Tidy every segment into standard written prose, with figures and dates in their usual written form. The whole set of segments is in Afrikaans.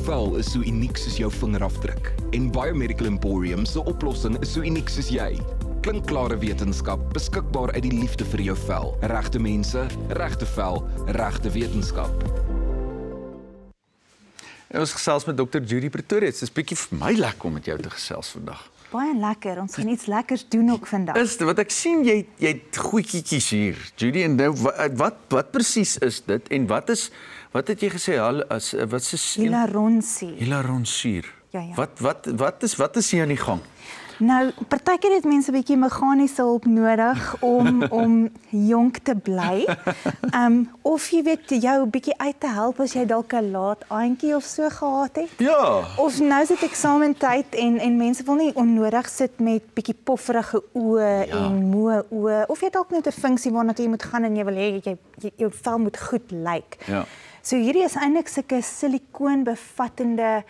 vel is so uniek soos jou vingerafdruk. En Biomedical Emporium se oplossing is so uniek soos jy. Klinkklare wetenskap, beskikbaar uit die liefde vir jou vel. Regte mense, regte vel, regte wetenskap. Ons gesels met Dr. Judy Pretorius. Dit is bietjie vir my lekker om met jou te gesels vandag. Baie lekker, ons gaan iets lekkers doen ook vandag. Is wat ek sien jy het goedjies hier. Judy, en nou wat presies is dit en wat het jy gesê wat se Hilaronsuur. Hilaronsuur. Ja. Wat is hier aan die gang? Nou, partykeer het mense 'n bietjie meganiese hulp nodig om jonk te bly. Of jy weet jou 'n bietjie uit te help as jy dalk 'n laat aantjie of so gehad het. Ja. Of nou is dit eksamentyd en mense wil nie onnodig sit met bietjie pofferige oë en moe oë of jy dalk net 'n funksie waarna jy moet gaan en jy wil hê jou vel moet goed lyk. Ja. So hierdie is eintlik sulke silikoonbevattende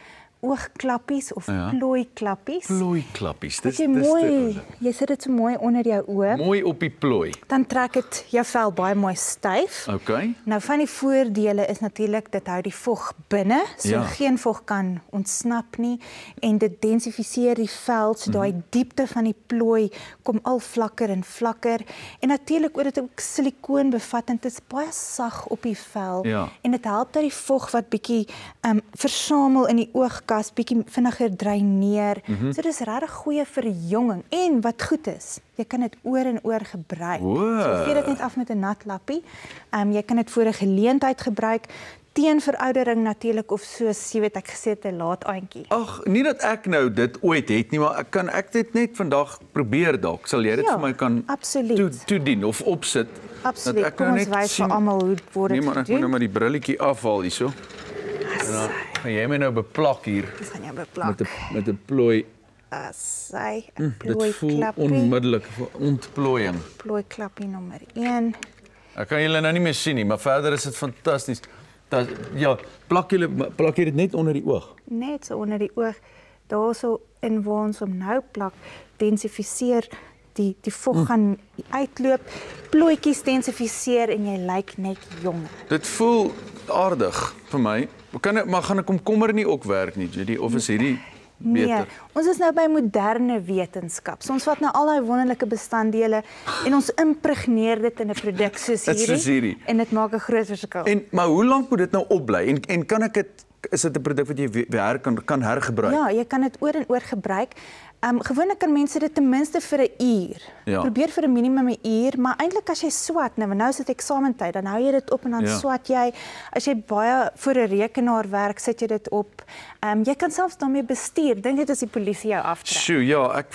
oogklappies of plooiklappies. Plooiklappies. Jy sit dit so mooi onder jou oë. Mooi op die plooi. Dan trek dit jou vel baie mooi styf. Okay. Nou van die voordele is natuurlik dit hou die vog binne, so geen vog kan ontsnap nie en dit densifiseer die vel, so daai diepte van die plooi kom al vlakker en vlakker en natuurlik oor dit ook silikoon bevattend is baie sag op die vel en dit help dat die vog wat bietjie versamel in die oogkas bietjie vinniger dreineer. So dis regtig goeie verjonging en wat goed is, jy kan dit oor en oor gebruik. So vee dit net af met 'n nat lappie. Jy kan dit vir 'n geleentheid gebruik teen veroudering natuurlik of soos jy weet ek gesê het 'n laat aantjie. Ag, nie dat ek nou dit ooit het nie, maar kan ek dit net vandag probeer dalk? Sal jy dit vir my kan toedien of opsit? Absoluut. Kom ons wys vir almal hoe dit word. Nee, maar ek moet nou maar die brilletjie afhaal hierso. En dan gaan jy my nou beplak hier. Dis gaan jou beplak. Met 'n plooi. Sy 'n plooi klapie. Dit voel onmiddellik vir ontplooiing. Plooi klapie nommer 1. Ek kan julle nou nie meer sien nie, maar verder is dit fantasties. Ja, plak jy dit net onder die oog? Net so onder die oog. Daarso in waar ons hom nou plak, densifiseer die vog gaan uitloop, plooitjies densifiseer en jy lyk net jonger. Dit voel aardig vir my. Maar gaan 'n komkommer nie ook werk nie, Judy, of is hierdie beter? Nee, ons is nou by moderne wetenskap. So ons vat nou al daai wonderlike bestanddele en ons impregneer dit in 'n produk soos hierdie. En dit maak 'n groot verskil. Maar hoe lank moet dit nou opbly? En kan ek is dit 'n produk wat jy weer kan hergebruik? Ja, jy kan dit oor en oor gebruik. Gewoonlik kan mense dit ten minste vir 'n uur. Ja. Probeer vir 'n minimum 'n uur, maar eintlik as jy swat, nou is dit eksamentyd, dan hou jy dit op en dan swat jy. As jy baie voor 'n rekenaar werk, sit jy dit op. Jy kan selfs daarmee bestuur. Dink net as die polisie jou aftrek. Sjoe, ja, ek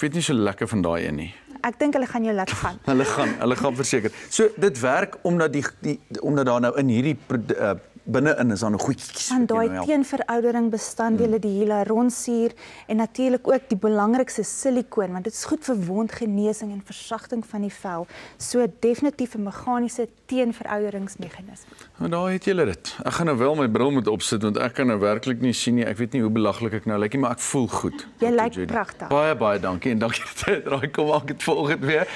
weet nie so lekker van daai een nie. Ek dink hulle gaan jou laat gaan. Hulle gaan verseker. So dit werk omdat omdat daar nou in hierdie binne-in is daar nog goedjies. Van daai teenveroudering bestanddele, die hilaronsuur en natuurlik ook die belangrikste silikoon, want dit is goed vir wondgenesing en versagting van die vel. So definitief 'n meganiese teenverouderingsmeganisme. Maar daar het julle dit. Ek gaan nou wel my bril moet opsit want ek kan nou werklik nie sien nie. Ek weet nie hoe belaglik ek nou lyk nie, maar ek voel goed. Jy lyk pragtig. Baie dankie en dankie dat jy draai kom maak dit volgende weer.